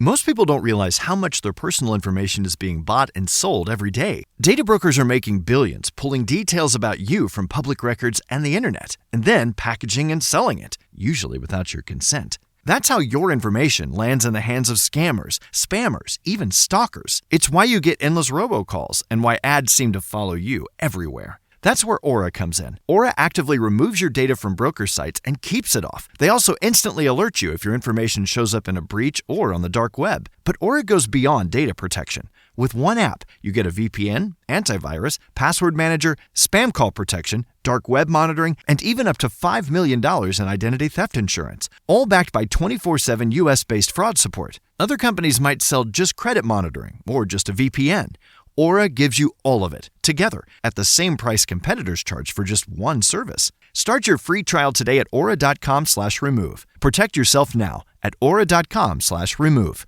Most people don't realize how much their personal information is being bought and sold every day. Data brokers are making billions pulling details about you from public records and the internet, and then packaging and selling it, usually without your consent. That's how your information lands in the hands of scammers, spammers, even stalkers. It's why you get endless robocalls and why ads seem to follow you everywhere. That's where Aura comes in. Aura actively removes your data from broker sites and keeps it off. They also instantly alert you if your information shows up in a breach or on the dark web. But Aura goes beyond data protection. With one app, you get a VPN, antivirus, password manager, spam call protection, dark web monitoring, and even up to $5 million in identity theft insurance. All backed by 24/7 US-based fraud support. Other companies might sell just credit monitoring or just a VPN. Aura gives you all of it, together, at the same price competitors charge for just one service. Start your free trial today at aura.com/remove. Protect yourself now at aura.com/remove.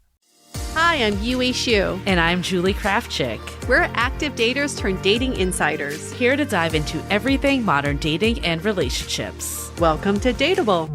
Hi, I'm Yue Xu. And I'm Julie Kraftchick. We're active daters turned dating insiders. Here to dive into everything modern dating and relationships. Welcome to Dateable.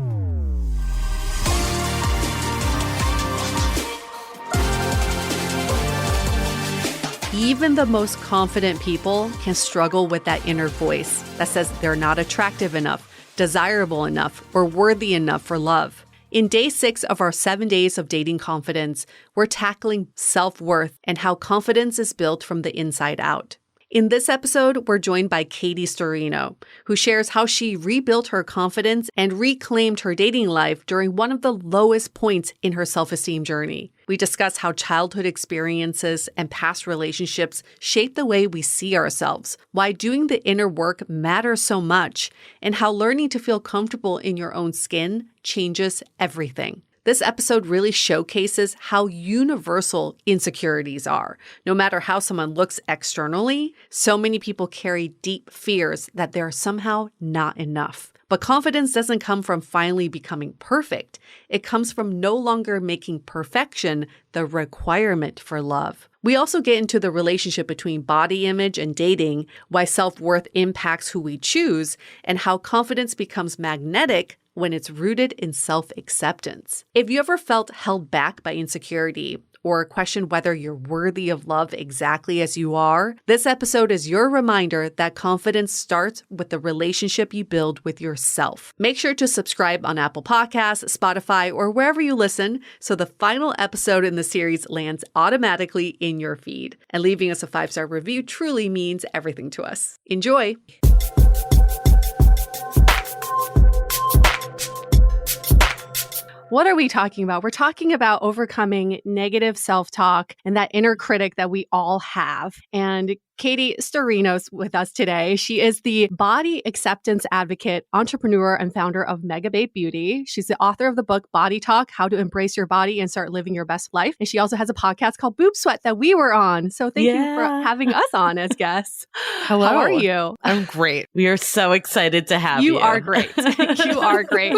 Even the most confident people can struggle with that inner voice that says they're not attractive enough, desirable enough, or worthy enough for love. In day 6 of our 7 days of dating confidence, we're tackling self-worth and how confidence is built from the inside out. In this episode, we're joined by Katie Sturino, who shares how she rebuilt her confidence and reclaimed her dating life during one of the lowest points in her self-esteem journey. We discuss how childhood experiences and past relationships shape the way we see ourselves, why doing the inner work matters so much, and how learning to feel comfortable in your own skin changes everything. This episode really showcases how universal insecurities are. No matter how someone looks externally, so many people carry deep fears that they're somehow not enough. But confidence doesn't come from finally becoming perfect. It comes from no longer making perfection the requirement for love. We also get into the relationship between body image and dating, why self-worth impacts who we choose, and how confidence becomes magnetic when it's rooted in self-acceptance. If you ever felt held back by insecurity or questioned whether you're worthy of love exactly as you are, this episode is your reminder that confidence starts with the relationship you build with yourself. Make sure to subscribe on Apple Podcasts, Spotify, or wherever you listen so the final episode in the series lands automatically in your feed. And leaving us a 5-star review truly means everything to us. Enjoy! What are we talking about? We're talking about overcoming negative self-talk and that inner critic that we all have. And Katie Sturino's with us today. She is the body acceptance advocate, entrepreneur, and founder of Mega Babe Beauty. She's the author of the book Body Talk: How to Embrace Your Body and Start Living Your Best Life. And she also has a podcast called Boob Sweat that we were on. So thank you for having us on as guests. Hello. How are you? I'm great. We are so excited to have you. You are great. You are great.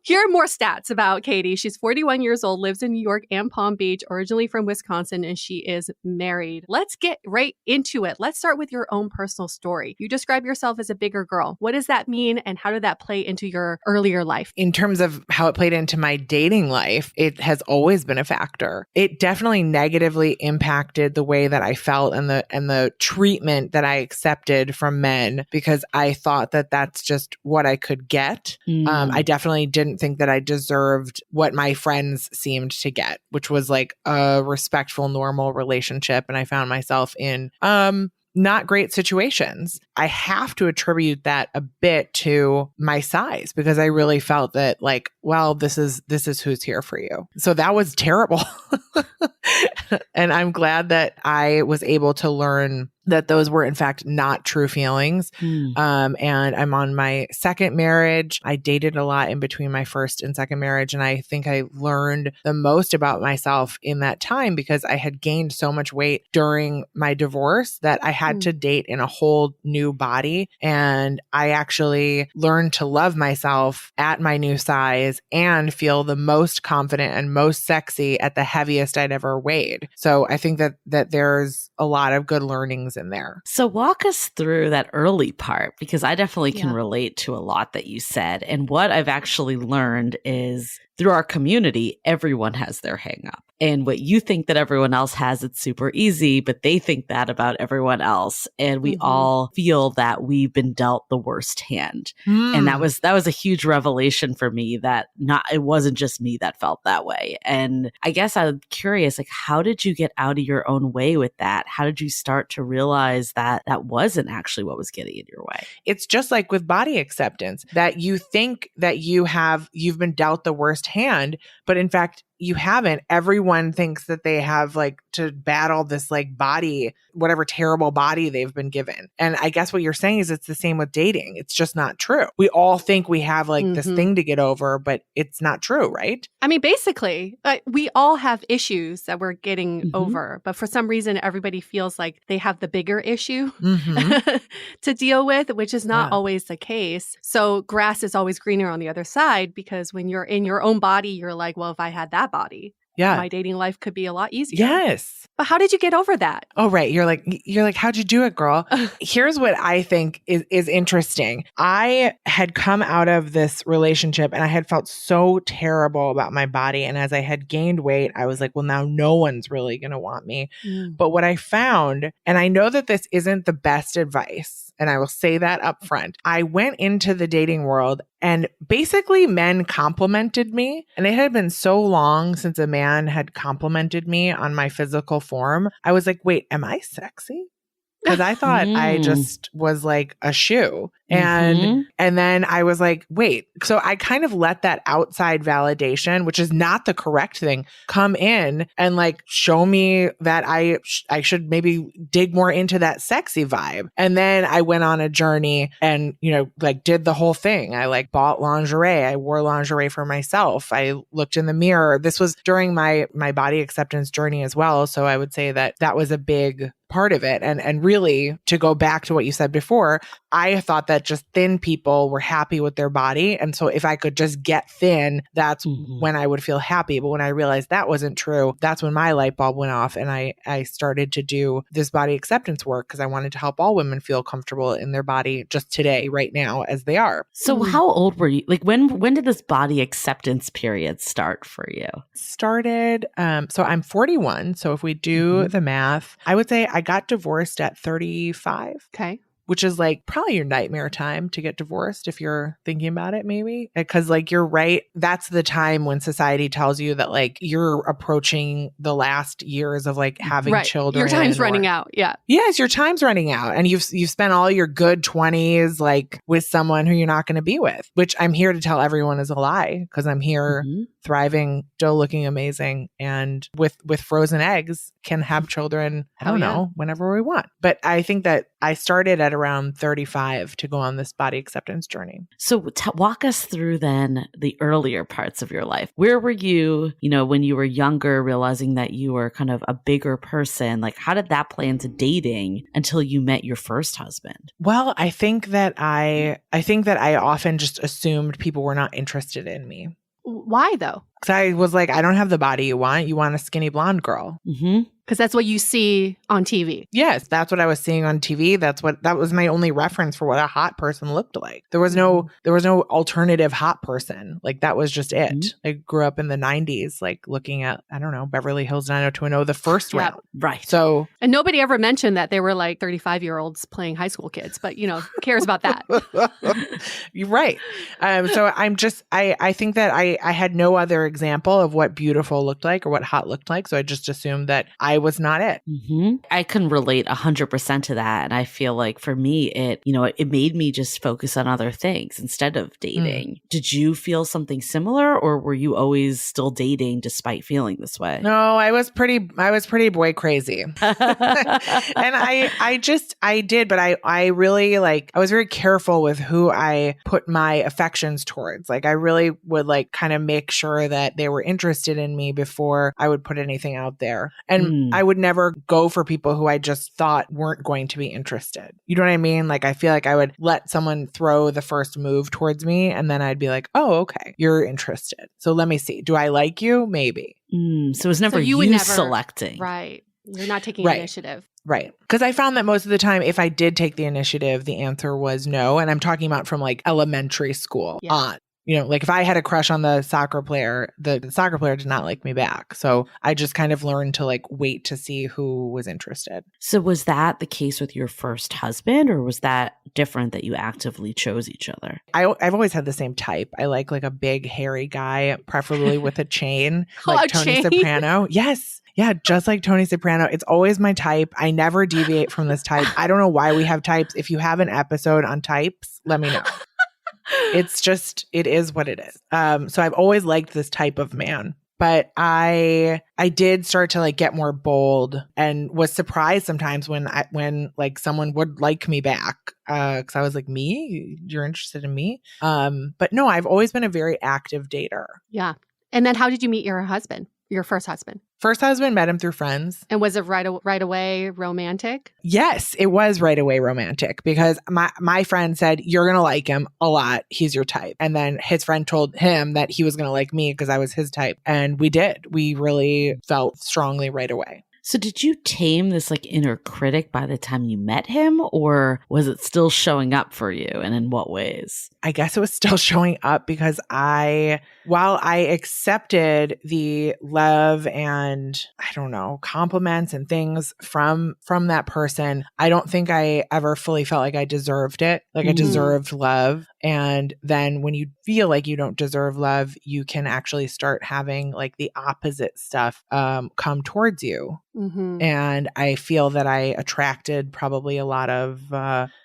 Here are more stats about Katie. She's 41 years old, lives in New York and Palm Beach, originally from Wisconsin, and she is married. Let's get right into it. Let's start with your own personal story. You describe yourself as a bigger girl. What does that mean, and how did that play into your earlier life? In terms of how it played into my dating life, it has always been a factor. It definitely negatively impacted the way that I felt and the treatment that I accepted from men, because I thought that that's just what I could get. I definitely didn't think that I deserved what my friends seemed to get, which was like a respectful, normal relationship. And I found myself in not great situations. I have to attribute that a bit to my size, because I really felt that like, well, this is who's here for you. So that was terrible. And I'm glad that I was able to learn that those were in fact not true feelings. And I'm on my second marriage. I dated a lot in between my first and second marriage. And I think I learned the most about myself in that time, because I had gained so much weight during my divorce that I had to date in a whole new body. And I actually learned to love myself at my new size and feel the most confident and most sexy at the heaviest I'd ever weighed. So I think that there's a lot of good learnings in there. So walk us through that early part, because I definitely can relate to a lot that you said. And what I've actually learned is through our community, everyone has their hang up. And what you think that everyone else has, it's super easy, but they think that about everyone else. And we all feel that we've been dealt the worst hand. And that was a huge revelation for me, that it wasn't just me that felt that way. And I guess I'm curious, like, how did you get out of your own way with that? How did you start to realize that that wasn't actually what was getting in your way? It's just like with body acceptance, that you think that you've been dealt the worst hand, but in fact, you haven't. Everyone thinks that they have like to battle this like body, whatever terrible body they've been given. And I guess what you're saying is it's the same with dating. It's just not true. We all think we have like this thing to get over, but it's not true, right? I mean, basically, we all have issues that we're getting over, but for some reason, everybody feels like they have the bigger issue to deal with, which is not always the case. So grass is always greener on the other side, because when you're in your own body, you're like, well, if I had that body, my dating life could be a lot easier. Yes. But how did you get over that? Oh, right. You're like, how'd you do it, girl? Here's what I think is interesting. I had come out of this relationship and I had felt so terrible about my body. And as I had gained weight, I was like, well, now no one's really going to want me. But what I found, and I know that this isn't the best advice, and I will say that up front, I went into the dating world and basically men complimented me. And it had been so long since a man had complimented me on my physical form. I was like, wait, am I sexy? Because I thought I just was like a shoe. And then I was like, wait. So I kind of let that outside validation, which is not the correct thing, come in and like show me that I should maybe dig more into that sexy vibe. And then I went on a journey and, like did the whole thing. I like bought lingerie. I wore lingerie for myself. I looked in the mirror. This was during my body acceptance journey as well. So I would say that was a big part of it. And really, to go back to what you said before, I thought that just thin people were happy with their body. And so if I could just get thin, that's when I would feel happy. But when I realized that wasn't true, that's when my light bulb went off. And I started to do this body acceptance work because I wanted to help all women feel comfortable in their body just today, right now, as they are. So how old were you? Like when did this body acceptance period start for you? Started, so I'm 41. So if we do the math, I would say I got divorced at 35. Okay. Which is like probably your nightmare time to get divorced if you're thinking about it, maybe. Because like you're right. That's the time when society tells you that like you're approaching the last years of like having children. Your time's running out. Yeah. Yes, your time's running out. And you've spent all your good 20s like with someone who you're not going to be with, which I'm here to tell everyone is a lie, because I'm here thriving, still looking amazing, and with frozen eggs can have children, I don't know, whenever we want. But I think that I started at around 35 to go on this body acceptance journey. So walk us through then the earlier parts of your life. Where were you, when you were younger, realizing that you were kind of a bigger person? Like, how did that play into dating until you met your first husband? Well, I think that I often just assumed people were not interested in me. Why though? Because I was like, I don't have the body you want. You want a skinny blonde girl. Because that's what you see on TV. Yes, that's what I was seeing on TV. That was my only reference for what a hot person looked like. There was no alternative hot person. Like that was just it. I grew up in the 90s, like looking at, I don't know, Beverly Hills 90210, the first round. Right. So, and nobody ever mentioned that they were like 35-year-olds playing high school kids, but who cares about that? You're right. So I think that I had no other example of what beautiful looked like or what hot looked like. So I just assumed that I was not it. I can relate 100% to that. And I feel like for me, it made me just focus on other things instead of dating. Did you feel something similar, or were you always still dating despite feeling this way? No, I was pretty boy crazy. And I did, but I really I was very careful with who I put my affections towards. Like I really would kind of make sure that they were interested in me before I would put anything out there. And I would never go for people who I just thought weren't going to be interested. You know what I mean? Like, I feel like I would let someone throw the first move towards me, and then I'd be like, oh, okay, you're interested. So let me see. Do I like you? Maybe. So it was never you selecting. Right. You're not taking initiative. Right. Because I found that most of the time, if I did take the initiative, the answer was no. And I'm talking about from elementary school on. You know, like if I had a crush on the soccer player, the soccer player did not like me back. So I just kind of learned to like wait to see who was interested. So was that the case with your first husband, or was that different that you actively chose each other? I've always had the same type. I like a big hairy guy, preferably with a chain, like A Tony chain? Soprano. Yes. Yeah, just like Tony Soprano. It's always my type. I never deviate from this type. I don't know why we have types. If you have an episode on types, let me know. It's just, it is what it is. So I've always liked this type of man. But I did start to like get more bold and was surprised sometimes when like someone would like me back. Cause I was like, me? You're interested in me? But no, I've always been a very active dater. Yeah. And then how did you meet your husband, your first husband? First husband, met him through friends. And was it right away romantic? Yes, it was right away romantic because my friend said, you're going to like him a lot. He's your type. And then his friend told him that he was going to like me because I was his type. And we did. We really felt strongly right away. So did you tame this like inner critic by the time you met him, or was it still showing up for you, and in what ways? I guess it was still showing up because while I accepted the love and I don't know, compliments and things from that person, I don't think I ever fully felt like I deserved it. Like I deserved love. And then when you feel like you don't deserve love, you can actually start having like the opposite stuff come towards you. Mm-hmm. And I feel that I attracted probably a lot of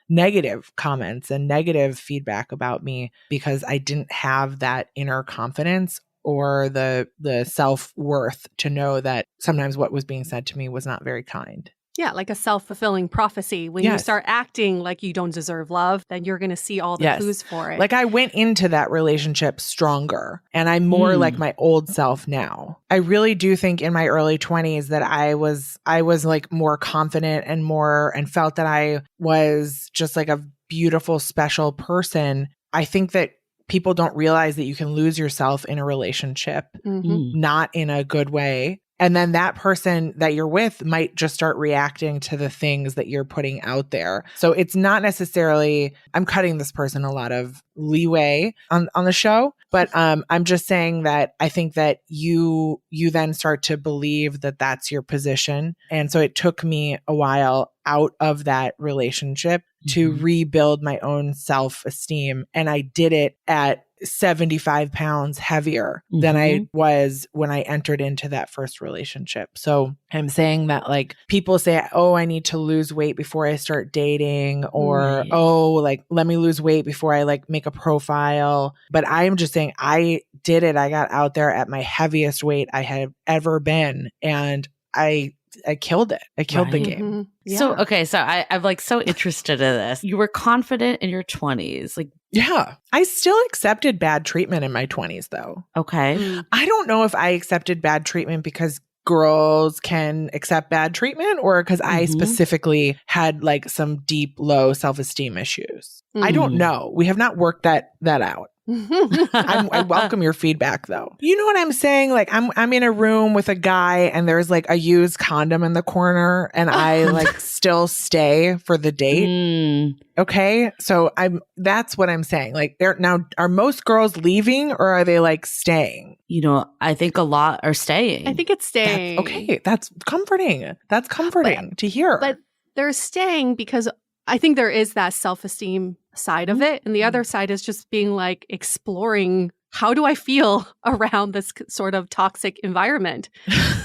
negative comments and negative feedback about me because I didn't have that inner confidence or the self-worth to know that sometimes what was being said to me was not very kind. Yeah, like a self-fulfilling prophecy. When you start acting like you don't deserve love, then you're going to see all the clues for it. Like I went into that relationship stronger and I'm more like my old self now. I really do think in my early 20s that I was like more confident and felt that I was just like a beautiful, special person. I think that people don't realize that you can lose yourself in a relationship, not in a good way. And then that person that you're with might just start reacting to the things that you're putting out there. So it's not necessarily, I'm cutting this person a lot of leeway on the show, but I'm just saying that I think that you then start to believe that that's your position. And so it took me a while out of that relationship to rebuild my own self-esteem. And I did it at 75 pounds heavier than I was when I entered into that first relationship. So I'm saying that like people say, oh, I need to lose weight before I start dating, or, oh, like, let me lose weight before I like make a profile. But I am just saying I did it. I got out there at my heaviest weight I had ever been. And I killed it. I killed the game. Mm-hmm. Yeah. So, okay. So I'm like so interested in this. You were confident in your 20s. Like, yeah. I still accepted bad treatment in my 20s though. Okay. I don't know if I accepted bad treatment because girls can accept bad treatment or because I specifically had like some deep, low self-esteem issues. I don't know. We have not worked that out. I welcome your feedback though. You know what I'm saying? Like I'm in a room with a guy and there's like a used condom in the corner and I like still stay for the date. Okay. So that's what I'm saying. Like are most girls leaving or are they like staying? You know, I think a lot are staying. I think it's staying. That's comforting. That's comforting to hear. But they're staying because I think there is that self-esteem side of it. And the other side is just being like exploring, how do I feel around this sort of toxic environment?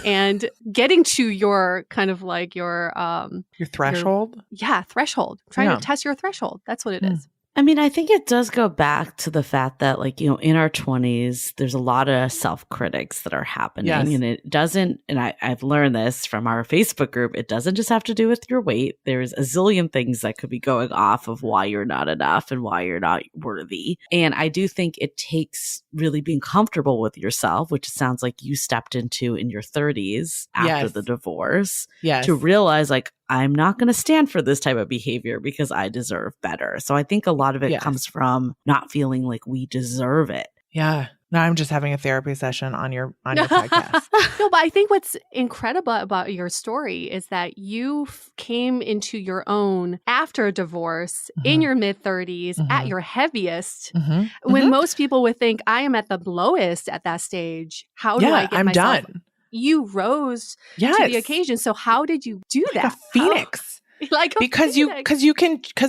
And getting to your kind of like your threshold? Threshold. Trying to test your threshold. That's what it is. I mean, I think it does go back to the fact that, like, you know, in our 20s, there's a lot of self-critics that are happening. Yes. And it doesn't, and I've learned this from our Facebook group, it doesn't just have to do with your weight. There's a zillion things that could be going off of why you're not enough and why you're not worthy. And I do think it takes really being comfortable with yourself, which it sounds like you stepped into in your 30s after the divorce, to realize, like, I'm not going to stand for this type of behavior because I deserve better. So I think a lot of it comes from not feeling like we deserve it. Yeah. Now I'm just having a therapy session on your podcast. No, but I think what's incredible about your story is that you came into your own after a divorce in your mid-30s at your heaviest, when most people would think, I am at the lowest at that stage. How do I get I'm myself? done. You rose to the occasion. So how did you do like that? A phoenix. Because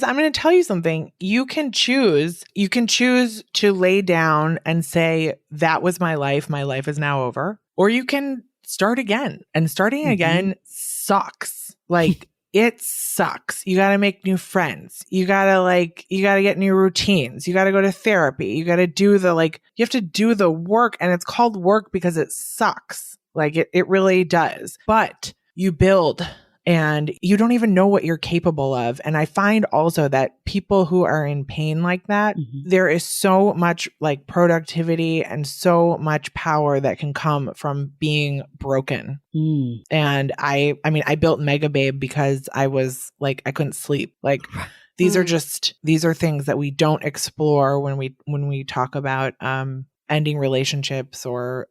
I'm going to tell you something. You can choose to lay down and say, that was my life. My life is now over. Or you can start again, and starting again sucks. Like it sucks. You got to make new friends. You got to get new routines. You got to go to therapy. You got to do you have to do the work, and it's called work because it sucks. Like it really does. But you build, and you don't even know what you're capable of. And I find also that people who are in pain like that, there is so much like productivity and so much power that can come from being broken. And I mean, I built Mega Babe because I was like, I couldn't sleep. Like these are things that we don't explore when we talk about, ending relationships or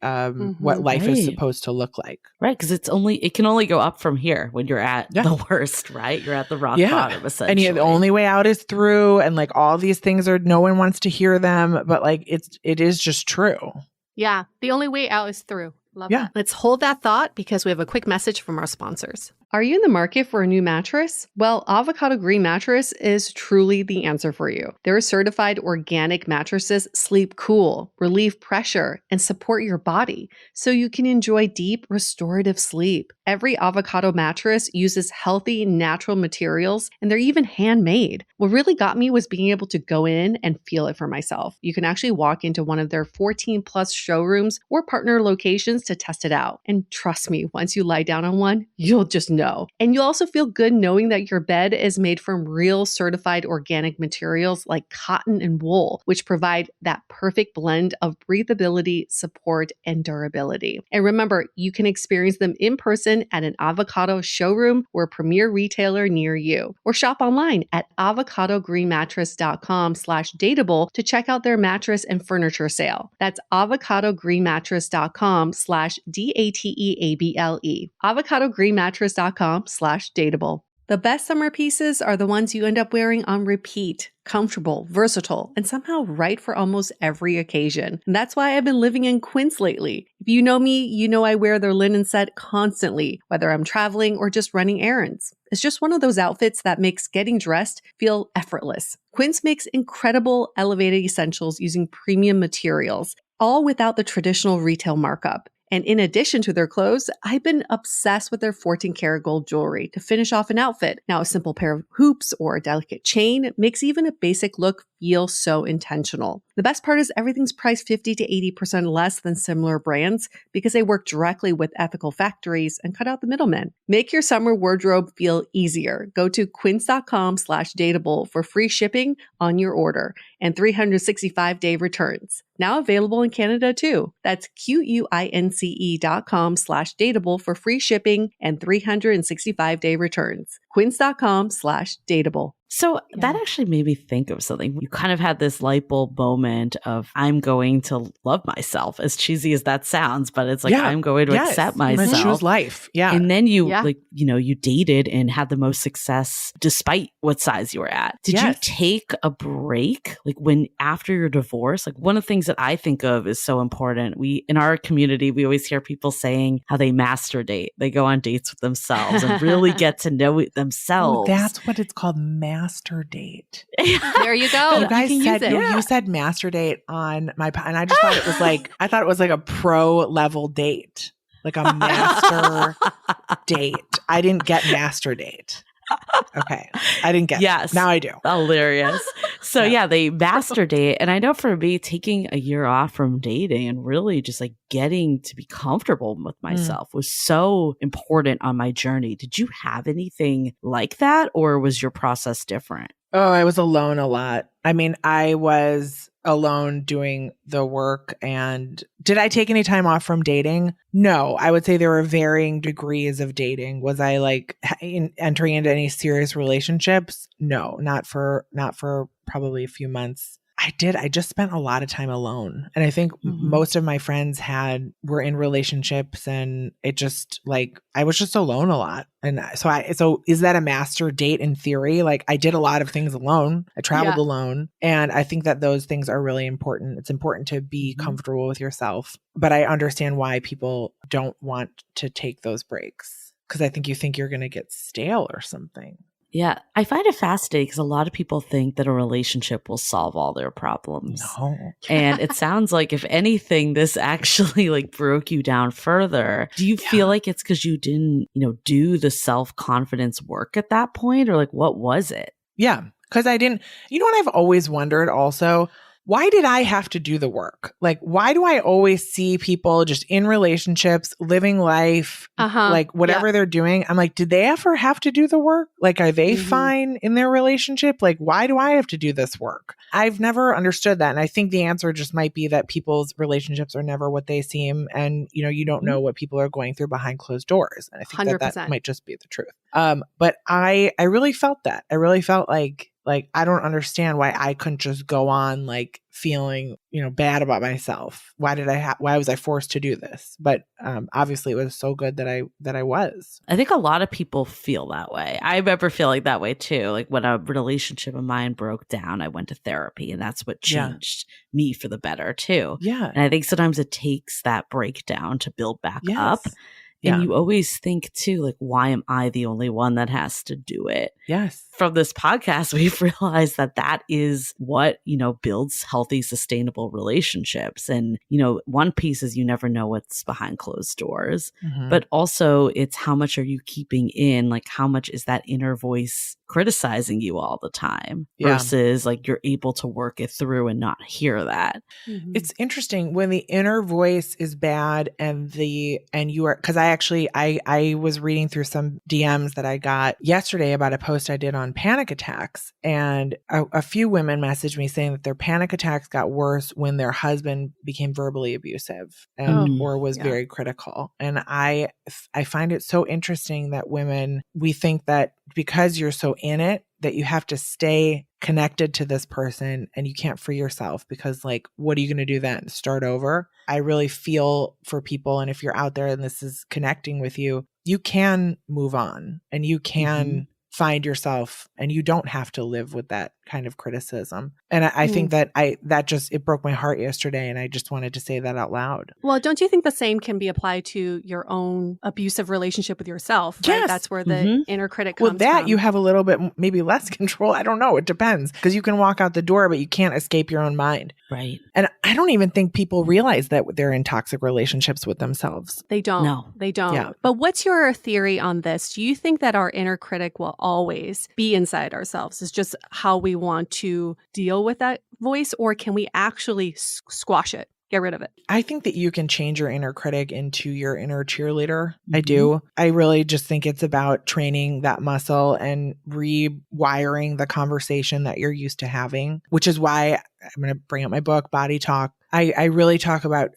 what life is supposed to look like. Right. Because it can only go up from here when you're at the worst, right? You're at the rock bottom, essentially. And the only way out is through, and like all these things no one wants to hear them, but like it is just true. Yeah. The only way out is through. Love that. Let's hold that thought because we have a quick message from our sponsors. Are you in the market for a new mattress? Well, Avocado Green Mattress is truly the answer for you. Their certified organic mattresses sleep cool, relieve pressure, and support your body so you can enjoy deep, restorative sleep. Every Avocado mattress uses healthy, natural materials, and they're even handmade. What really got me was being able to go in and feel it for myself. You can actually walk into one of their 14 plus showrooms or partner locations to test it out. And trust me, once you lie down on one, you'll just know. And you'll also feel good knowing that your bed is made from real certified organic materials like cotton and wool, which provide that perfect blend of breathability, support, and durability. And remember, you can experience them in person at an Avocado showroom or a premier retailer near you, or shop online at avocadogreenmattress.com/dateable to check out their mattress and furniture sale. That's avocadogreenmattress.com/DATEABLE. avocadogreenmattress.com/dateable. The best summer pieces are the ones you end up wearing on repeat. Comfortable, versatile, and somehow right for almost every occasion. And that's why I've been living in Quince lately. If you know me, you know I wear their linen set constantly, whether I'm traveling or just running errands. It's just one of those outfits that makes getting dressed feel effortless. Quince makes incredible elevated essentials using premium materials, all without the traditional retail markup. And in addition to their clothes, I've been obsessed with their 14-karat gold jewelry to finish off an outfit. Now, a simple pair of hoops or a delicate chain makes even a basic look feel so intentional. The best part is everything's priced 50 to 80% less than similar brands because they work directly with ethical factories and cut out the middlemen. Make your summer wardrobe feel easier. Go to quince.com/dateable for free shipping on your order and 365-day returns. Now available in Canada too. That's QUINCE.com/dateable for free shipping and 365-day returns. Quince.com/dateable. So that actually made me think of something. You kind of had this light bulb moment of, I'm going to love myself, as cheesy as that sounds, but it's like, I'm going to accept myself. I'm gonna choose life. Yeah. And then you you dated and had the most success despite what size you were at. Did you take a break? Like after your divorce, like one of the things that I think of is so important. In our community, we always hear people saying how they master date. They go on dates with themselves and really get to know themselves. Oh, that's what it's called. Master date. There you go. You guys said you said master date on my and I just thought it was like a pro level date, like a master date. I didn't get master date. Okay, I didn't get. Yes, it. Now I do. Hilarious. So they master date, and I know for me, taking a year off from dating and really just like getting to be comfortable with myself was so important on my journey. Did you have anything like that, or was your process different? Oh, I was alone a lot. I mean, I was alone doing the work. And did I take any time off from dating? No, I would say there were varying degrees of dating. Was I like entering into any serious relationships? No, not for probably a few months. I did. I just spent a lot of time alone. And I think most of my friends were in relationships, and it just like, I was just alone a lot. And so is that a master date in theory? Like, I did a lot of things alone. I traveled alone. And I think that those things are really important. It's important to be comfortable with yourself. But I understand why people don't want to take those breaks, because I think you think you're going to get stale or something. Yeah, I find it fascinating because a lot of people think that a relationship will solve all their problems. No. And it sounds like, if anything, this actually like broke you down further. Do you feel like it's because you didn't, do the self-confidence work at that point? Or like, what was it? Yeah, because I didn't, what I've always wondered also, why did I have to do the work? Like, why do I always see people just in relationships, living life, like whatever they're doing? I'm like, did they ever have to do the work? Like, are they fine in their relationship? Like, why do I have to do this work? I've never understood that. And I think the answer just might be that people's relationships are never what they seem. And, you don't know what people are going through behind closed doors. And I think that might just be the truth. But I really felt that. I really felt like, I don't understand why I couldn't just go on like feeling, bad about myself. Why was I forced to do this? But obviously it was so good that I was. I think a lot of people feel that way. I remember feeling that way too. Like, when a relationship of mine broke down, I went to therapy, and that's what changed me for the better too. Yeah. And I think sometimes it takes that breakdown to build back up. Yeah. And you always think too, like, why am I the only one that has to do it? Yes. From this podcast, we've realized that is what, builds healthy, sustainable relationships. And, one piece is you never know what's behind closed doors, but also it's how much are you keeping in? Like, how much is that inner voice criticizing you all the time versus like you're able to work it through and not hear that. It's interesting when the inner voice is bad and you are, because I was reading through some DMs that I got yesterday about a post I did on panic attacks, and a few women messaged me saying that their panic attacks got worse when their husband became verbally abusive or was very critical. And I find it so interesting that we think that because you're so in it, that you have to stay connected to this person and you can't free yourself, because like, what are you going to do then? Start over? I really feel for people. And if you're out there and this is connecting with you, you can move on and you can find yourself, and you don't have to live with that kind of criticism. And I think that it broke my heart yesterday, and I just wanted to say that out loud. Well, don't you think the same can be applied to your own abusive relationship with yourself? Right? Yes. That's where the inner critic comes from. You have a little bit, maybe less control. I don't know. It depends, because you can walk out the door, but you can't escape your own mind. Right. And I don't even think people realize that they're in toxic relationships with themselves. They don't. No. They don't. Yeah. But what's your theory on this? Do you think that our inner critic will always be inside ourselves? It's just how we want to deal with that voice, or can we actually squash it? Get rid of it. I think that you can change your inner critic into your inner cheerleader. I do. I really just think it's about training that muscle and rewiring the conversation that you're used to having, which is why I'm going to bring up my book, Body Talk. I really talk about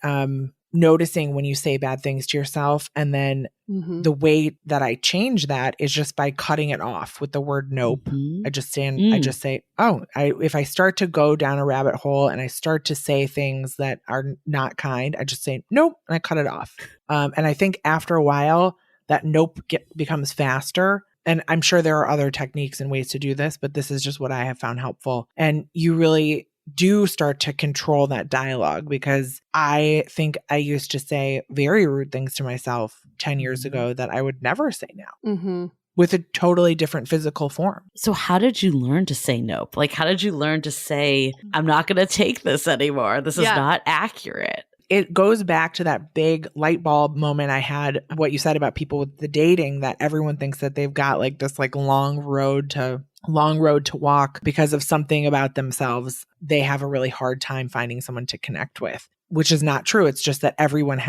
noticing when you say bad things to yourself. And then the way that I change that is just by cutting it off with the word nope. I just say, if I start to go down a rabbit hole and I start to say things that are not kind, I just say nope, and I cut it off. And I think after a while, that nope becomes faster. And I'm sure there are other techniques and ways to do this, but this is just what I have found helpful. And you really do start to control that dialogue, because I think I used to say very rude things to myself 10 years ago that I would never say now. With a totally different physical form. So how did you learn to say nope? Like, how did you learn to say, I'm not going to take this anymore? This is not accurate. It goes back to that big light bulb moment I had, what you said about people with the dating, that everyone thinks that they've got like this like long road to walk because of something about themselves. They have a really hard time finding someone to connect with, which is not true. It's just that everyone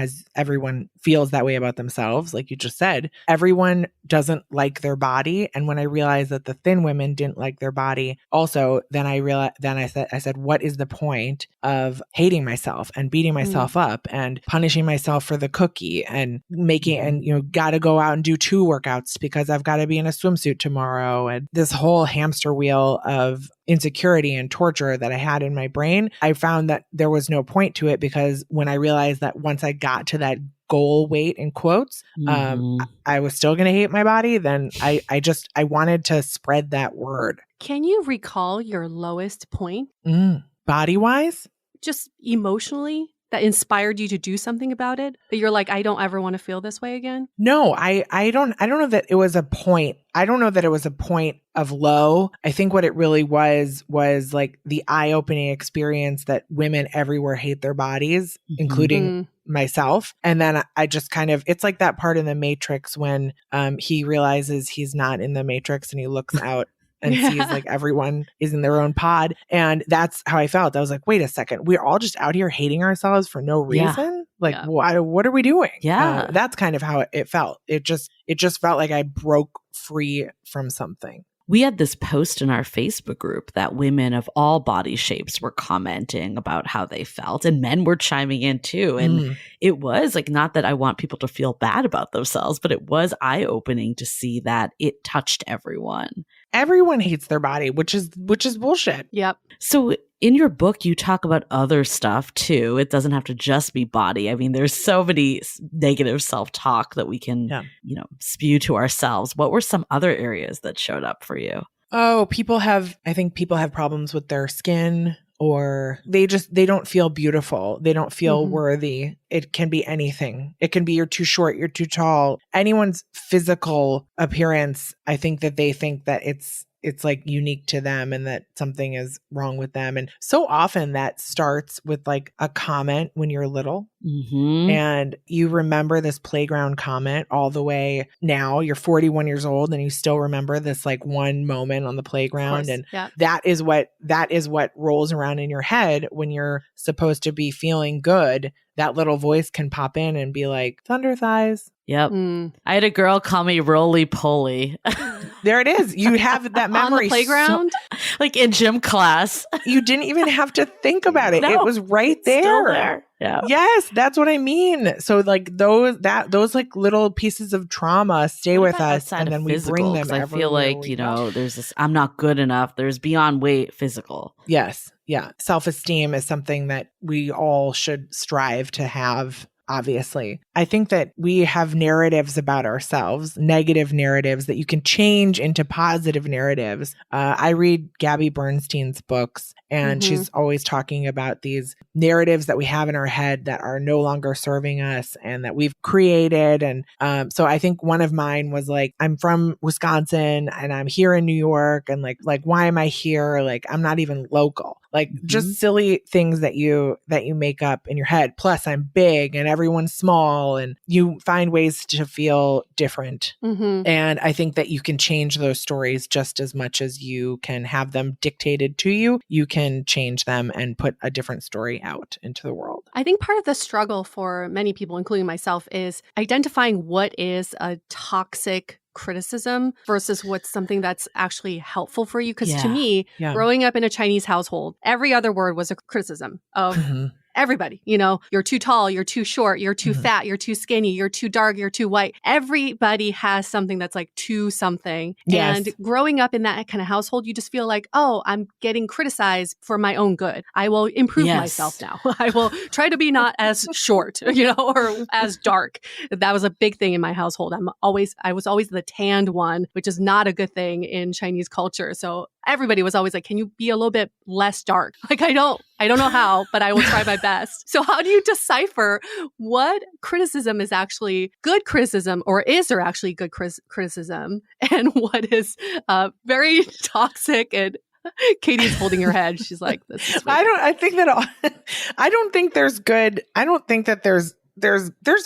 feels that way about themselves. Like you just said, everyone doesn't like their body. And when I realized that the thin women didn't like their body also, then I said, what is the point of hating myself and beating myself up and punishing myself for the cookie and got to go out and do 2 workouts because I've got to be in a swimsuit tomorrow. And this whole hamster wheel of insecurity and torture that I had in my brain, I found that there was no point to it, because when I realized that once I got to that goal weight in quotes, I was still going to hate my body, then I wanted to spread that word. Can you recall your lowest point? Body wise? Just emotionally, that inspired you to do something about it? That you're like, I don't ever want to feel this way again? No, I don't know that it was a point. I don't know that it was a point of low. I think what it really was like the eye-opening experience that women everywhere hate their bodies, including myself. And then I just kind of, it's like that part in the Matrix when he realizes he's not in the Matrix and he looks out and sees like everyone is in their own pod. And that's how I felt. I was like, wait a second, we're all just out here hating ourselves for no reason. What are we doing? That's kind of how it felt. It just felt like I broke free from something. We had this post in our Facebook group that women of all body shapes were commenting about how they felt, and men were chiming in too. And it was like, not that I want people to feel bad about themselves, but it was eye-opening to see that it touched everyone. Everyone hates their body, which is bullshit. Yep. So in your book, you talk about other stuff too. It doesn't have to just be body. I mean, there's so many negative self-talk that we can, spew to ourselves. What were some other areas that showed up for you? Oh, I think people have problems with their skin, or they don't feel beautiful. They don't feel worthy. It can be anything. It can be you're too short, you're too tall. Anyone's physical appearance, I think that they think that it's like unique to them and that something is wrong with them. And so often that starts with like a comment when you're little and you remember this playground comment all the way now. You're 41 years old and you still remember this like one moment on the playground. And that is what rolls around in your head when you're supposed to be feeling good. That little voice can pop in and be like, thunder thighs. Yep. I had a girl call me roly-poly. There it is. You have that memory. On the playground? Like in gym class. You didn't even have to think about it. No, it was right there. Still there. Yeah. Yes, that's what I mean. So like those like little pieces of trauma stay with us, and then we bring them. I feel like, there's this, I'm not good enough. There's beyond weight physical. Yes. Yeah. Self-esteem is something that we all should strive to have. Obviously, I think that we have narratives about ourselves, negative narratives that you can change into positive narratives. I read Gabby Bernstein's books, and she's always talking about these narratives that we have in our head that are no longer serving us and that we've created. And so I think one of mine was like, I'm from Wisconsin and I'm here in New York, and like why am I here? Like, I'm not even local. Like just silly things that you make up in your head. Plus, I'm big and everyone's small, and you find ways to feel different. And I think that you can change those stories just as much as you can have them dictated to you. You can change them and put a different story out into the world. I think part of the struggle for many people, including myself, is identifying what is a toxic criticism versus what's something that's actually helpful for you. Because to me, growing up in a Chinese household, every other word was a criticism of everybody. You're too tall, you're too short, you're too fat, you're too skinny, you're too dark, you're too white. Everybody has something that's like too something. Yes. And growing up in that kind of household, you just feel like, oh, I'm getting criticized for my own good. I will improve myself now. I will try to be not as short, or as dark. That was a big thing in my household. I was always the tanned one, which is not a good thing in Chinese culture. So everybody was always like, can you be a little bit less dark? Like, I don't know how, but I will try my best. So how do you decipher what criticism is actually good criticism, or is there actually good criticism, and what is very toxic? And Katie's holding her head. She's like, this is I don't think there's good. I don't think that there's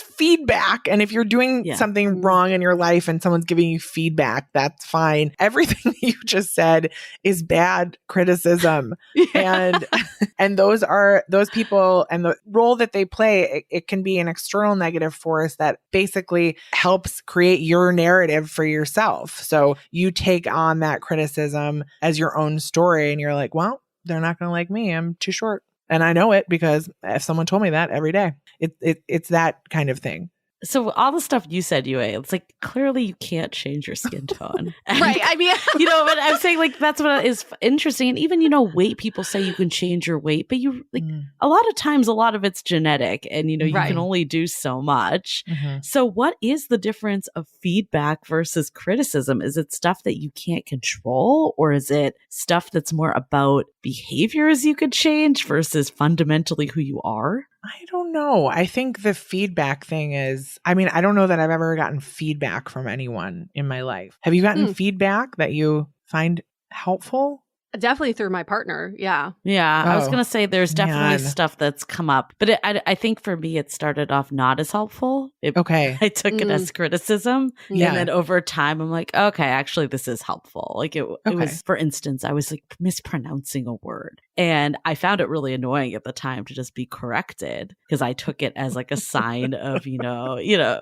feedback. And if you're doing something wrong in your life and someone's giving you feedback, that's fine. Everything you just said is bad criticism. And those people and the role that they play, it can be an external negative force that basically helps create your narrative for yourself. So you take on that criticism as your own story, and you're like, well, they're not going to like me. I'm too short. And I know it because if someone told me that every day, it's that kind of thing. So all the stuff you said, Yue, it's like clearly you can't change your skin tone. Right. I mean, but I'm saying like that's what is interesting. And even, weight, people say you can change your weight, but you like a lot of times, a lot of it's genetic and, you can only do so much. Mm-hmm. So what is the difference of feedback versus criticism? Is it stuff that you can't control, or is it stuff that's more about behaviors you could change versus fundamentally who you are? I don't know. I think the feedback thing is, I don't know that I've ever gotten feedback from anyone in my life. Have you gotten feedback that you find helpful? definitely through my partner. Yeah. Yeah. I was going to say there's definitely man. stuff that's come up, but I think for me, it started off not as helpful. Okay. I took it as criticism. Yeah. And then over time, I'm like, okay, actually, this is helpful. Like it was, for instance, I was like mispronouncing a word and I found it really annoying at the time to just be corrected because I took it as like a sign of,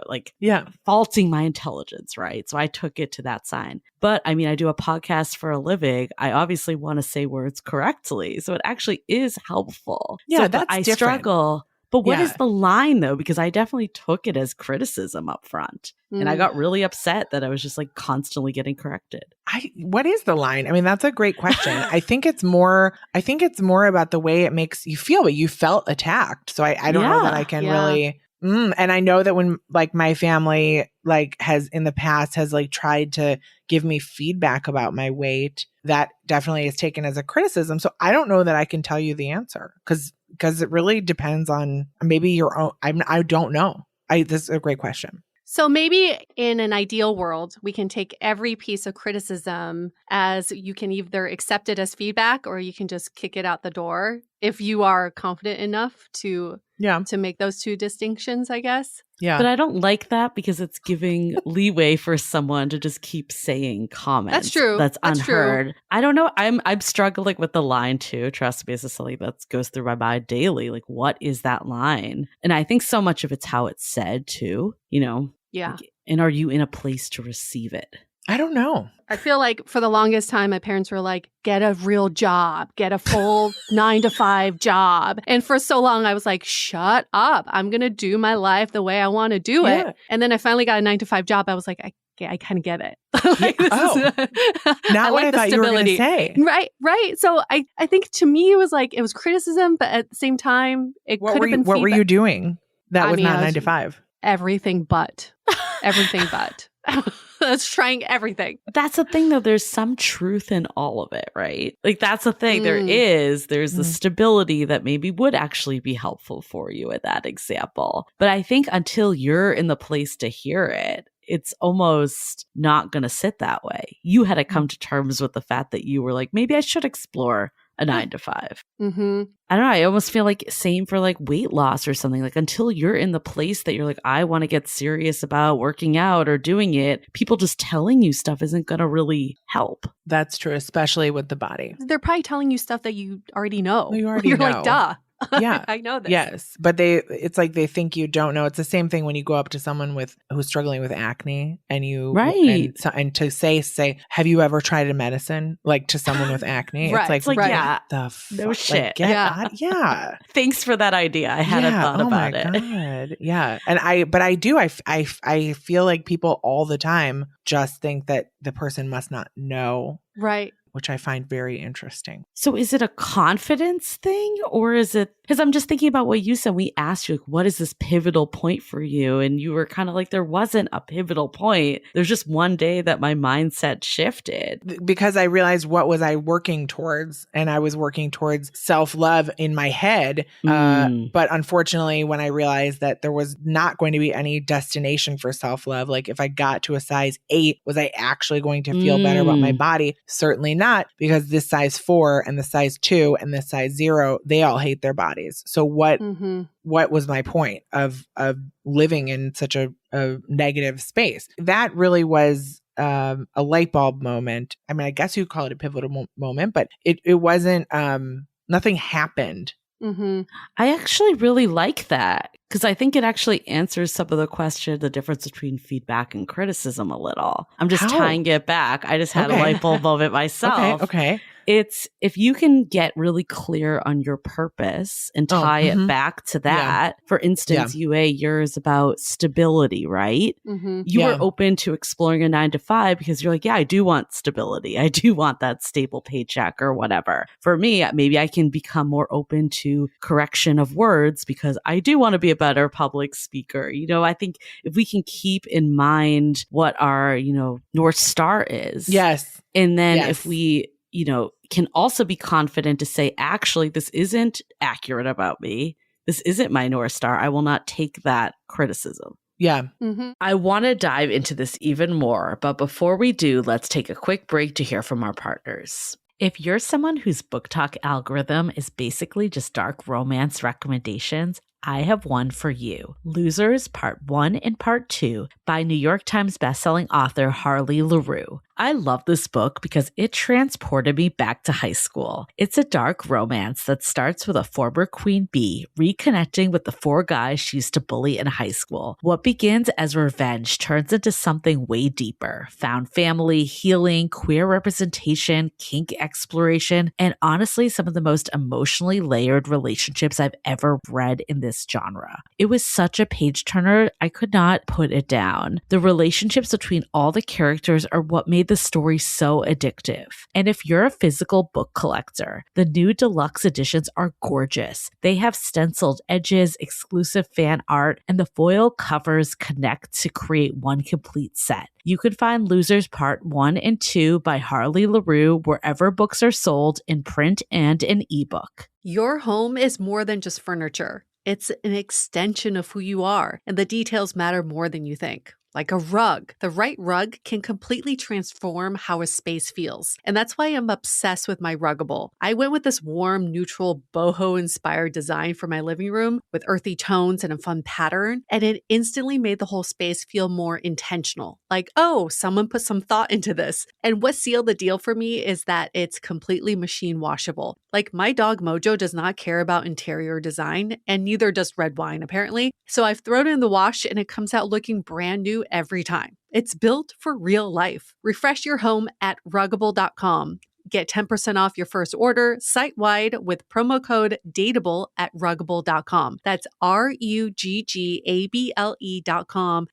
like faulting my intelligence. Right. So I took it to that sign. But I mean, I do a podcast for a living. I obviously want to say words correctly. So it actually is helpful. Yeah, so, that's I different. Struggle. But what is the line though? Because I definitely took it as criticism up front. And I got really upset that I was just like constantly getting corrected. What is the line? I mean, that's a great question. I think it's more about the way it makes you feel, but you felt attacked. So I don't know that I can really. And I know that when like my family has in the past has like tried to give me feedback about my weight, that definitely is taken as a criticism. So I don't know that I can tell you the answer because it really depends on maybe your own. I don't know. This is a great question. So maybe in an ideal world, we can take every piece of criticism as you can either accept it as feedback or you can just kick it out the door if you are confident enough to make those two distinctions, I guess. Yeah. But I don't like that because it's giving leeway for someone to just keep saying comments. That's true. That's unheard. True. I don't know. I'm struggling with the line too. Trust me, this is something that goes through my mind daily. Like, what is that line? And I think so much of it's how it's said too, Yeah. Like, and are you in a place to receive it? I don't know. I feel like for the longest time, my parents were like, get a real job, get a full 9-to-5 job. And for so long, I was like, shut up. I'm going to do my life the way I want to do it. And then I finally got a 9-to-5 job. I was like, I kind of get it. Not what I thought you were going to say. Right. So I think to me, it was criticism, but at the same time, it could have been feedback. What were you doing that was not 9 to 5? Everything but. I was trying everything. That's the thing, though. There's some truth in all of it, right? Like, that's the thing. There's the stability that maybe would actually be helpful for you at that example. But I think until you're in the place to hear it, it's almost not going to sit that way. You had to come to terms with the fact that you were like, maybe I should explore a 9-to-5. Mm-hmm. I don't know. I almost feel like same for like weight loss or something. Like until you're in the place that you're like, I want to get serious about working out or doing it, people just telling you stuff isn't going to really help. That's true, especially with the body. They're probably telling you stuff that you already know. You already You're know. like, duh. Yeah. I know this. Yes. But it's like they think you don't know. It's the same thing when you go up to someone who's struggling with acne and you and to say, have you ever tried a medicine like to someone with acne? Right. It's like right. no shit. Thanks for that idea. I hadn't thought about it. God. Yeah. And I feel like people all the time just think that the person must not know. Right. Which I find very interesting. So is it a confidence thing or is it, because I'm just thinking about what you said. We asked you, like, what is this pivotal point for you? And you were kind of like, there wasn't a pivotal point. There's just one day that my mindset shifted. Because I realized what was I working towards, and I was working towards self-love in my head. But unfortunately, when I realized that there was not going to be any destination for self-love, like if I got to a size 8, was I actually going to feel better about my body? Certainly not, because this size 4 and the size 2 and the size 0, they all hate their bodies. So what was my point of living in such a negative space? That really was a light bulb moment. I mean, I guess you'd call it a pivotal moment, but it wasn't, nothing happened. Mm-hmm. I actually really like that because I think it actually answers some of the question, the difference between feedback and criticism a little. I'm just tying it back. I just had a light bulb moment myself. Okay. It's if you can get really clear on your purpose and tie it back to that. For instance, UA, yours about stability, right? You were open to exploring a 9-to-5 because you're like, yeah, I do want stability. I do want that stable paycheck or whatever. For me, maybe I can become more open to correction of words because I do want to be a better public speaker. I think if we can keep in mind what our, North Star is. Yes. And then if we, can also be confident to say, actually, this isn't accurate about me. This isn't my North Star. I will not take that criticism. Yeah. I want to dive into this even more, but before we do, let's take a quick break to hear from our partners. If you're someone whose book talk algorithm is basically just dark romance recommendations, I have one for you. Losers Part 1 and Part 2 by New York Times bestselling author Harley LaRue. I love this book because it transported me back to high school. It's a dark romance that starts with a former queen bee reconnecting with the 4 guys she used to bully in high school. What begins as revenge turns into something way deeper. Found family, healing, queer representation, kink exploration, and honestly, some of the most emotionally layered relationships I've ever read in this genre. It was such a page turner, I could not put it down. The relationships between all the characters are what made the story so addictive. And if you're a physical book collector, the new deluxe editions are gorgeous. They have stenciled edges, exclusive fan art, and the foil covers connect to create one complete set. You can find Losers Part 1 and 2 by Harley LaRue wherever books are sold in print and in ebook. Your home is more than just furniture. It's an extension of who you are, and the details matter more than you think. Like a rug. The right rug can completely transform how a space feels. And that's why I'm obsessed with my Ruggable. I went with this warm, neutral, boho-inspired design for my living room with earthy tones and a fun pattern. And it instantly made the whole space feel more intentional. Like, oh, someone put some thought into this. And what sealed the deal for me is that it's completely machine washable. Like my dog Mojo does not care about interior design, and neither does Red Wine, apparently. So I've thrown it in the wash and it comes out looking brand new every time. It's built for real life. Refresh your home at Ruggable.com. Get 10% off your first order site-wide with promo code DATEABLE at Ruggable.com. That's RUGGABLE.com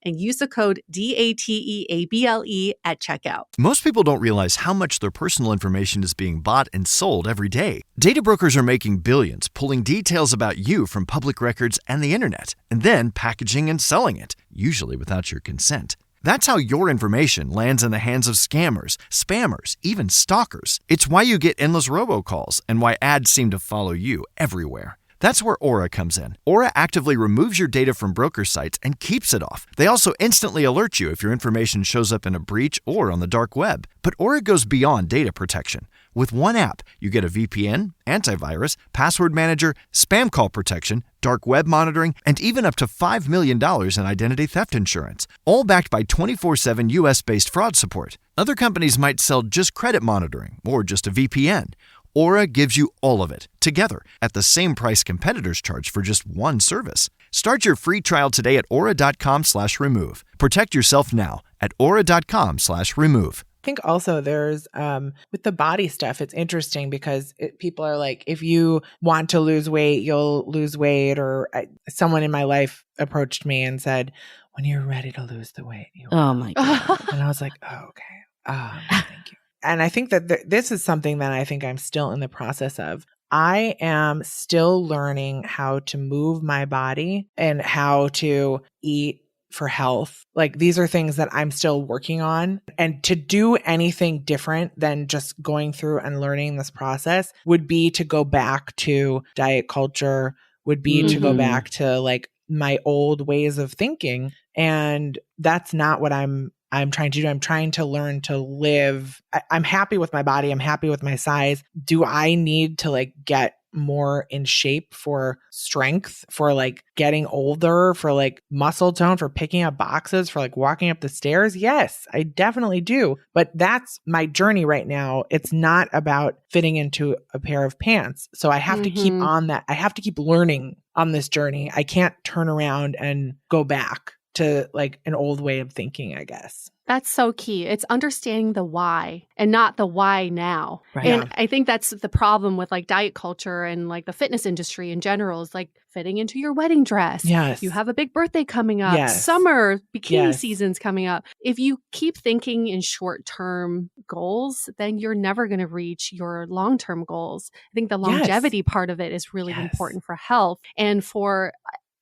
and use the code DATEABLE at checkout. Most people don't realize how much their personal information is being bought and sold every day. Data brokers are making billions pulling details about you from public records and the internet, and then packaging and selling it, usually without your consent. That's how your information lands in the hands of scammers, spammers, even stalkers. It's why you get endless robocalls and why ads seem to follow you everywhere. That's where Aura comes in. Aura actively removes your data from broker sites and keeps it off. They also instantly alert you if your information shows up in a breach or on the dark web. But Aura goes beyond data protection. With one app, you get a VPN, antivirus, password manager, spam call protection, dark web monitoring, and even up to $5 million in identity theft insurance, all backed by 24/7 US-based fraud support. Other companies might sell just credit monitoring or just a VPN. Aura gives you all of it, together, at the same price competitors charge for just one service. Start your free trial today at aura.com/remove. Protect yourself now at aura.com/remove. I think also there's with the body stuff, it's interesting because people are like, if you want to lose weight, you'll lose weight. Or someone in my life approached me and said, when you're ready to lose the weight, you will. Oh my God. And I was like, oh, okay. Thank you. And I think that this is something that I think I'm still in the process of. I am still learning how to move my body and how to eat for health. Like these are things that I'm still working on. And to do anything different than just going through and learning this process would be to go back to diet culture, would be to go back to like my old ways of thinking. And that's not what I'm trying to do. I'm trying to learn to live. I'm happy with my body. I'm happy with my size. Do I need to like get more in shape for strength, for like getting older, for like muscle tone, for picking up boxes, for like walking up the stairs? Yes, I definitely do. But that's my journey right now. It's not about fitting into a pair of pants. So I have to keep on that. I have to keep learning on this journey. I can't turn around and go back to like an old way of thinking, I guess. That's so key. It's understanding the why and not the why now. Right. And I think that's the problem with like diet culture and like the fitness industry in general is like fitting into your wedding dress. Yes. You have a big birthday coming up, Yes. summer bikini Yes. season's coming up. If you keep thinking in short-term goals, then you're never going to reach your long-term goals. I think the longevity part of it is really important for health and for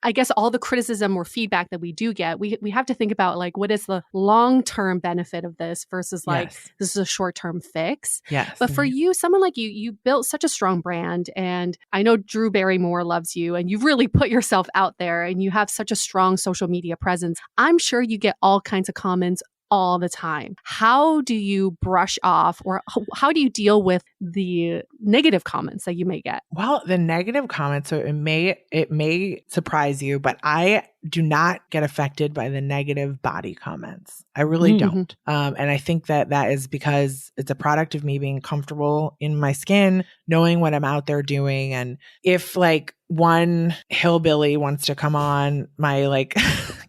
I guess all the criticism or feedback that we do get, we have to think about like, what is the long-term benefit of this versus like, this is a short-term fix. Yes. But for you, someone like you built such a strong brand, and I know Drew Barrymore loves you, and you've really put yourself out there, and you have such a strong social media presence. I'm sure you get all kinds of comments all the time. How do you brush off or how do you deal with the negative comments that you may get? Well, the negative comments, so it may surprise you, but I do not get affected by the negative body comments. I really don't. And I think that is because it's a product of me being comfortable in my skin, knowing what I'm out there doing. And if like one hillbilly wants to come on my like,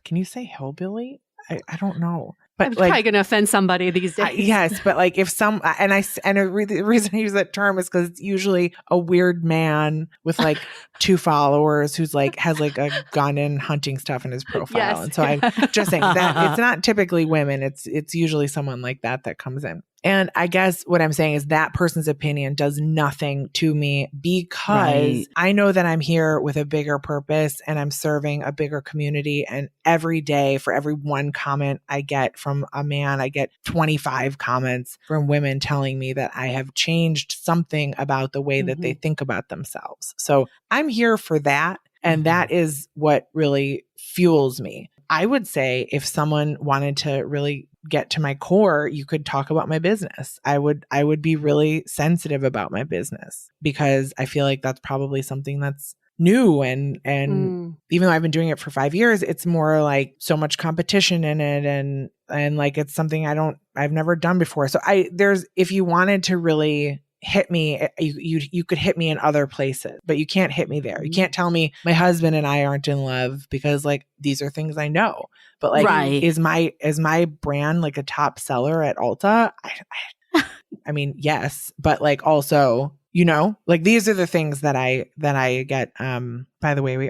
can you say hillbilly? I don't know. But I'm like, probably going to offend somebody these days. Yes, but like if some, the reason I use that term is because it's usually a weird man with like 2 followers who's like, has like a gun and hunting stuff in his profile. Yes. And so I'm just saying that it's not typically women. It's usually someone like that comes in. And I guess what I'm saying is that person's opinion does nothing to me because I know that I'm here with a bigger purpose and I'm serving a bigger community. And every day for every one comment I get from a man, I get 25 comments from women telling me that I have changed something about the way that they think about themselves. So I'm here for that. And that is what really fuels me. I would say if someone wanted to really get to my core, you could talk about my business. I would be really sensitive about my business because I feel like that's probably something that's new and even though I've been doing it for 5 years, it's more like so much competition in it and like it's something I've never done before. So if you wanted to really hit me, you could hit me in other places, but you can't hit me there. You can't tell me my husband and I aren't in love because like these are things I know. But like is my brand like a top seller at Ulta? I mean, yes, but like also, like these are the things that I get. By the way,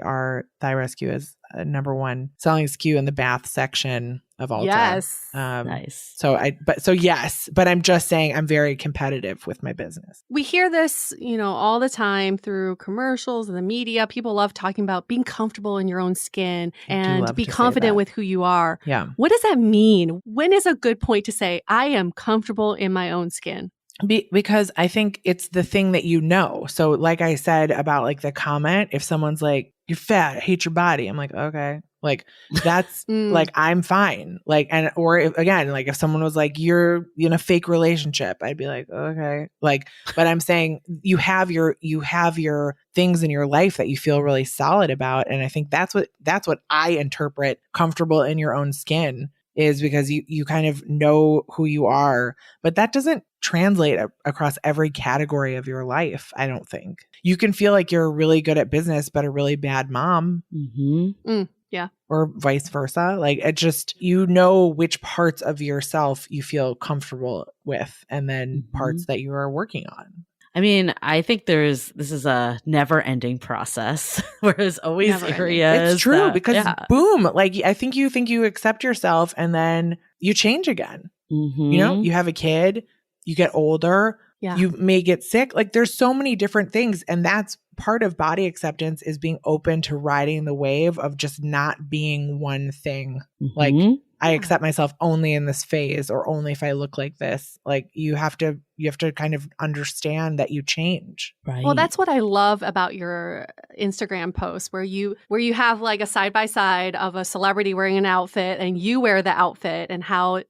Thigh Rescue is number 1 selling SKU in the bath section of Ulta. Yes. Nice. So yes, but I'm just saying I'm very competitive with my business. We hear this, all the time through commercials and the media. People love talking about being comfortable in your own skin and be confident with who you are. Yeah. What does that mean? When is a good point to say, I am comfortable in my own skin? Because I think it's the thing that So like I said about like the comment, if someone's like, you're fat, I hate your body. I'm like, okay. Like that's like, I'm fine. Like, if someone was like, you're in a fake relationship, I'd be like, okay. Like, but I'm saying you have your things in your life that you feel really solid about. And I think that's what I interpret comfortable in your own skin is because you kind of know who you are, but that doesn't translate across every category of your life. I don't think you can feel like you're really good at business, but a really bad mom. Yeah. Or vice versa. Like it just, which parts of yourself you feel comfortable with and then parts that you are working on. I mean, I think this is a never ending process where there's always areas. It's true because boom, like I think you accept yourself and then you change again. You have a kid, you get older, you may get sick. Like there's so many different things. And that's part of body acceptance is being open to riding the wave of just not being one thing. Like I accept myself only in this phase or only if I look like this. Like you have to kind of understand that you change. Right. Well, that's what I love about your Instagram posts where you have like a side by side of a celebrity wearing an outfit and you wear the outfit and how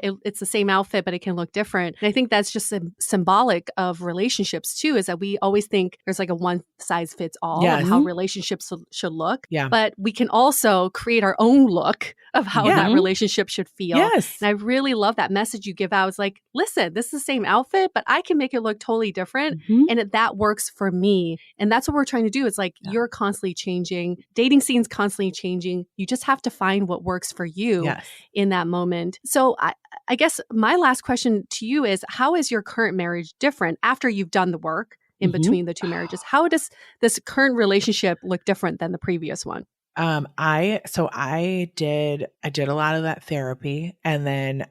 it's the same outfit, but it can look different. And I think that's just symbolic of relationships too, is that we always think there's like a one size fits all of how relationships should look. Yeah. But we can also create our own look of how that relationship should feel. Yes. And I really love that message you give out. It's like, listen, this is the same outfit. outfit, but I can make it look totally different. And that works for me. And that's what we're trying to do. It's like you're constantly changing. Dating scene's constantly changing. You just have to find what works for you in that moment. So I guess my last question to you is, how is your current marriage different after you've done the work in between the two marriages? How does this current relationship look different than the previous one? I did a lot of that therapy. And then,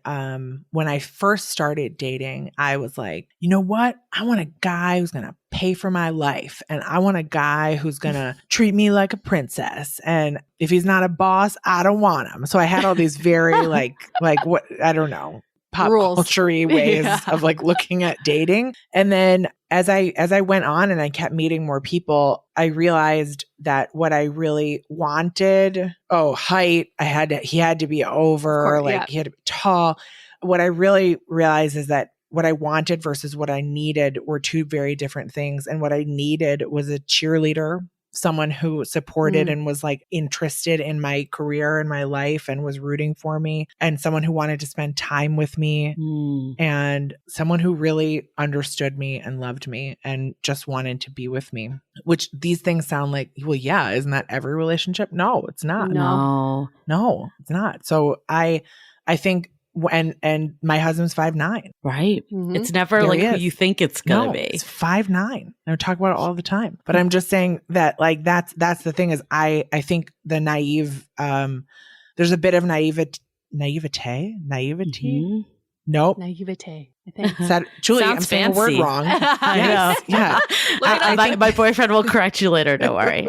when I first started dating, I was like, you know what? I want a guy who's going to pay for my life. And I want a guy who's going to treat me like a princess. And if he's not a boss, I don't want him. So I had all these very like what, I don't know, pop culture-y ways of like looking at dating. And then as I went on and I kept meeting more people, I realized that what I really wanted, height, he had to be over, he had to be tall. What I really realized is that what I wanted versus what I needed were two very different things. And what I needed was a cheerleader, someone who supported and was like interested in my career and my life and was rooting for me, and someone who wanted to spend time with me and someone who really understood me and loved me and just wanted to be with me, which these things sound like, well, yeah, isn't that every relationship? No, it's not. No, it's not. So I think and my husband's 5'9". Right. It's never like who you think it's going to be. It's 5'9". I talk about it all the time. But I'm just saying that like that's the thing is I think the naive there's a bit of naivety. Nope. Naivete, I think. Julie, Sounds I'm saying a word wrong. Yes. Yeah. My boyfriend will correct you later. Don't worry.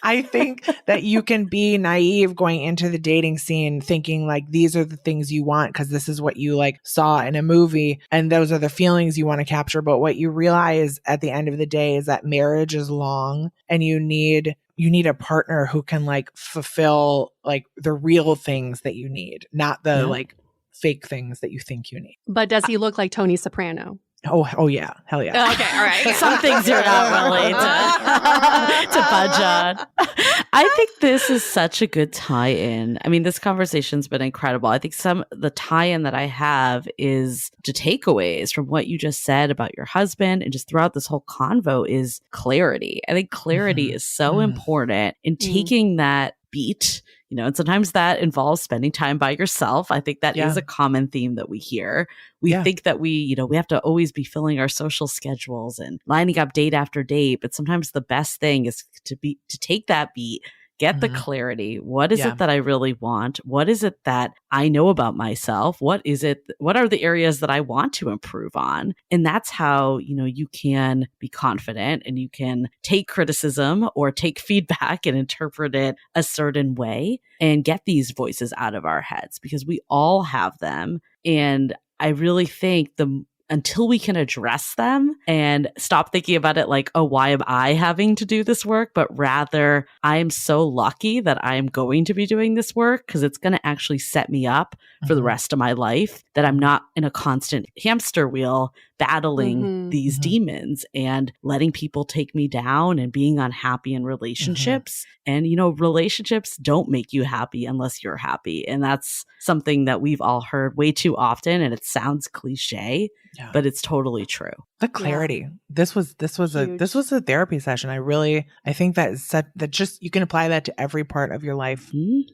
I think that you can be naive going into the dating scene thinking like these are the things you want because this is what you like saw in a movie and those are the feelings you want to capture. But what you realize at the end of the day is that marriage is long and you need a partner who can like fulfill like the real things that you need, not the like fake things that you think you need. But does he look like Tony Soprano? Oh yeah. Hell yeah. Okay. All right. Some things you're not willing to budge on. I think this is such a good tie-in. I mean, this conversation's been incredible. I think the tie-in that I have is the takeaways from what you just said about your husband and just throughout this whole convo is clarity. I think clarity is so important in taking that beat, and sometimes that involves spending time by yourself. I think that is a common theme that we hear. We think that we have to always be filling our social schedules and lining up date after date. But sometimes the best thing is to take that beat, get the clarity. What is it that I really want? What is it that I know about myself? What are the areas that I want to improve on? And that's how, you can be confident and you can take criticism or take feedback and interpret it a certain way and get these voices out of our heads because we all have them. And I really think until we can address them and stop thinking about it like, oh, why am I having to do this work? But rather, I am so lucky that I am going to be doing this work because it's going to actually set me up for the rest of my life, that I'm not in a constant hamster wheel battling these demons and letting people take me down and being unhappy in relationships. And, relationships don't make you happy unless you're happy. And that's something that we've all heard way too often. And it sounds cliche, but it's totally true. The clarity. This was a therapy session. I think that just you can apply that to every part of your life.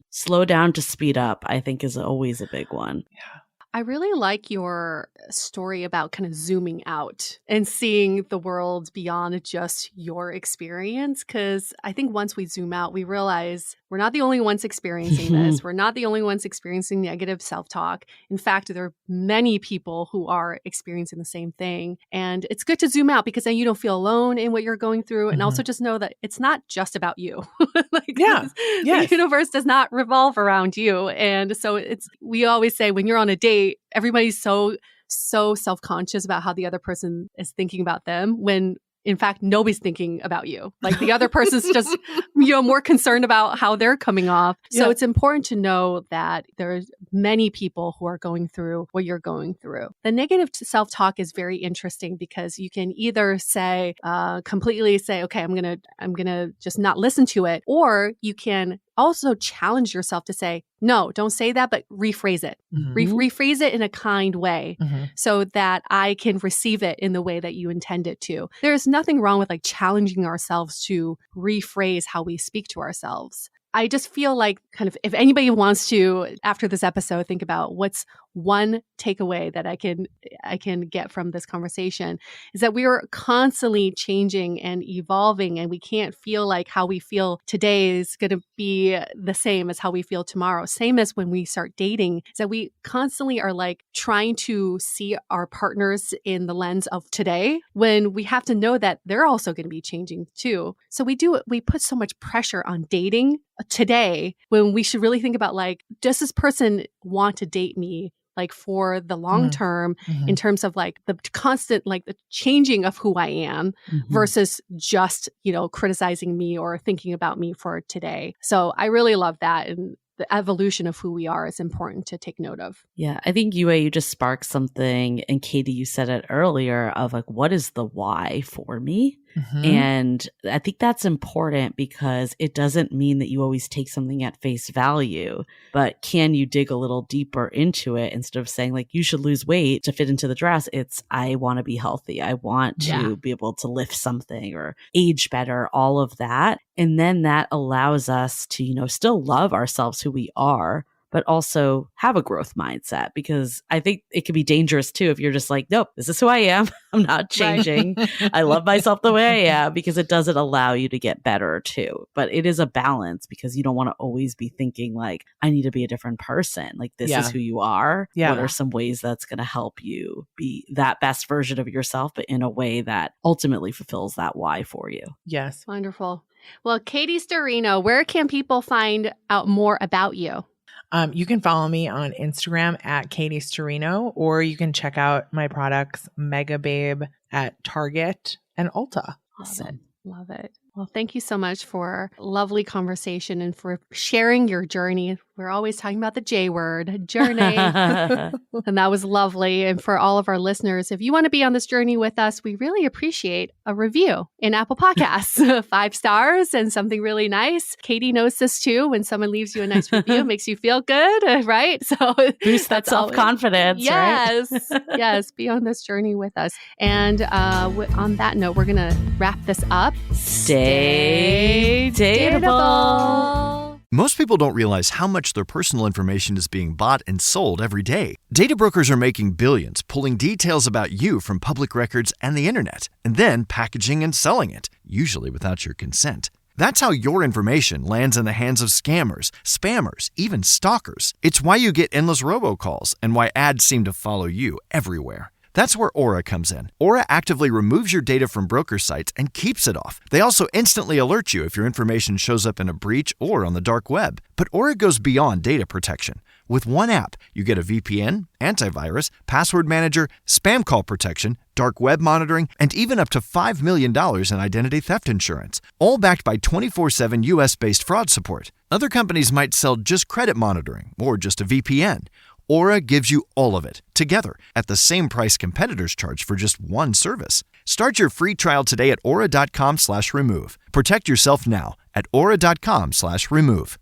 Slow down to speed up, I think is always a big one. Yeah. I really like your story about kind of zooming out and seeing the world beyond just your experience. Because I think once we zoom out, we realize we're not the only ones experiencing this. We're not the only ones experiencing negative self-talk. In fact, there are many people who are experiencing the same thing. And it's good to zoom out because then you don't feel alone in what you're going through. And also just know that it's not just about you. The universe does not revolve around you. And so we always say when you're on a date, everybody's so self-conscious about how the other person is thinking about them when in fact nobody's thinking about you. Like the other person's just more concerned about how they're coming off. So it's important to know that there's many people who are going through what you're going through. The negative self-talk is very interesting because you can either say completely say, okay, I'm gonna just not listen to it, or you can also challenge yourself to say, no, don't say that, but rephrase it. Rephrase it in a kind way so that I can receive it in the way that you intend it to. There's nothing wrong with like challenging ourselves to rephrase how we speak to ourselves. I just feel like kind of if anybody wants to, after this episode, think about what's one takeaway that I can get from this conversation is that we are constantly changing and evolving, and we can't feel like how we feel today is going to be the same as how we feel tomorrow. Same as when we start dating, is that we constantly are like trying to see our partners in the lens of today when we have to know that they're also going to be changing too. So we put so much pressure on dating today when we should really think about like, does this person want to date me like for the long term in terms of like the constant, like the changing of who I am versus just, criticizing me or thinking about me for today. So I really love that. And the evolution of who we are is important to take note of. Yeah, I think you just sparked something. And Katie, you said it earlier of like, what is the why for me? And I think that's important because it doesn't mean that you always take something at face value, but can you dig a little deeper into it instead of saying like, you should lose weight to fit into the dress? It's, I want to be healthy. I want to be able to lift something or age better, all of that. And then that allows us to, still love ourselves who we are, but also have a growth mindset, because I think it can be dangerous too if you're just like, nope, this is who I am. I'm not changing. I love myself the way I am, because it doesn't allow you to get better too. But it is a balance, because you don't want to always be thinking like, I need to be a different person. Like this is who you are. Yeah. What are some ways that's going to help you be that best version of yourself, but in a way that ultimately fulfills that why for you? Yes. Wonderful. Well, Katie Sturino, where can people find out more about you? You can follow me on Instagram at Katie Sturino, or you can check out my products, Mega Babe, at Target and Ulta. Awesome. Love it. Well, thank you so much for a lovely conversation and for sharing your journey. We're always talking about the J word, journey. And that was lovely. And for all of our listeners, if you want to be on this journey with us, we really appreciate a review in Apple Podcasts. 5 stars and something really nice. Katie knows this too. When someone leaves you a nice review, it makes you feel good, right? So boost that self-confidence, yes, right? Yes, be on this journey with us. And on that note, we're going to wrap this up. Stay dateable. Most people don't realize how much their personal information is being bought and sold every day. Data brokers are making billions, pulling details about you from public records and the internet, and then packaging and selling it, usually without your consent. That's how your information lands in the hands of scammers, spammers, even stalkers. It's why you get endless robocalls and why ads seem to follow you everywhere. That's where Aura comes in. Aura actively removes your data from broker sites and keeps it off. They also instantly alert you if your information shows up in a breach or on the dark web. But Aura goes beyond data protection. With one app, you get a VPN, antivirus, password manager, spam call protection, dark web monitoring, and even up to $5 million in identity theft insurance. All backed by 24/7 US-based fraud support. Other companies might sell just credit monitoring or just a VPN. Aura gives you all of it, together, at the same price competitors charge for just one service. Start your free trial today at aura.com/remove. Protect yourself now at aura.com/remove.